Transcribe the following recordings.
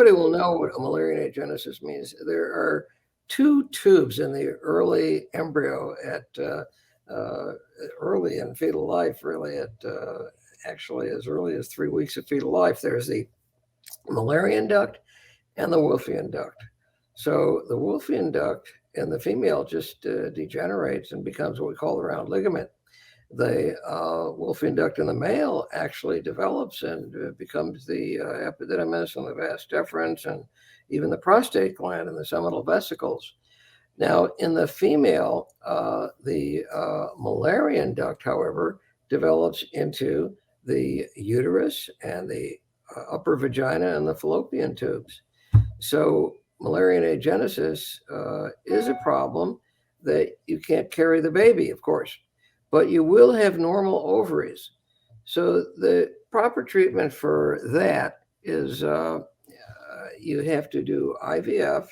everybody will know what Mullerian agenesis means. There are two tubes in the early embryo at early in fetal life, really at actually as early as 3 weeks of fetal life. There's the Mullerian duct and the Wolffian duct. So the Wolffian duct in the female just degenerates and becomes what we call the round ligament. The Wolffian duct in the male actually develops and becomes the epididymis and the vas deferens and even the prostate gland and the seminal vesicles. Now, in the female, the Mullerian duct, however, develops into the uterus and the upper vagina and the fallopian tubes. So Mullerian agenesis is a problem that you can't carry the baby, of course, but you will have normal ovaries. So the proper treatment for that is you have to do IVF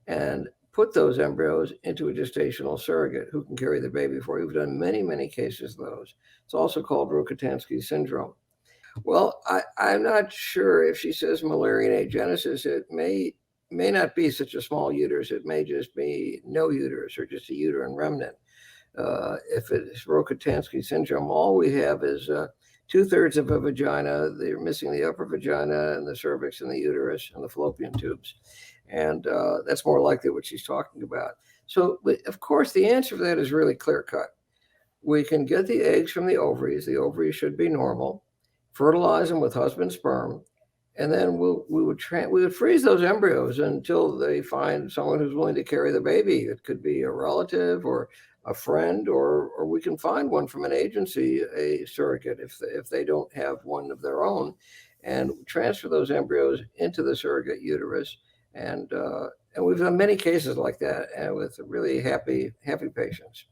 and put those embryos into a gestational surrogate who can carry the baby for you. We've done many, many cases of those. It's also called Rokitansky syndrome. Well, I'm not sure if she says Mullerian agenesis, it may not be such a small uterus. It may just be no uterus or just a uterine remnant. If it's Rokitansky syndrome, all we have is 2/3 of a vagina. They're missing the upper vagina and the cervix and the uterus and the fallopian tubes. And that's more likely what she's talking about. So, of course, the answer to that is really clear cut. We can get the eggs from the ovaries. The ovaries should be normal. Fertilize them with husband sperm, and then we would freeze those embryos until they find someone who's willing to carry the baby. It could be a relative or a friend, or we can find one from an agency, a surrogate, if they don't have one of their own, and transfer those embryos into the surrogate uterus. And we've done many cases like that, and with really happy patients.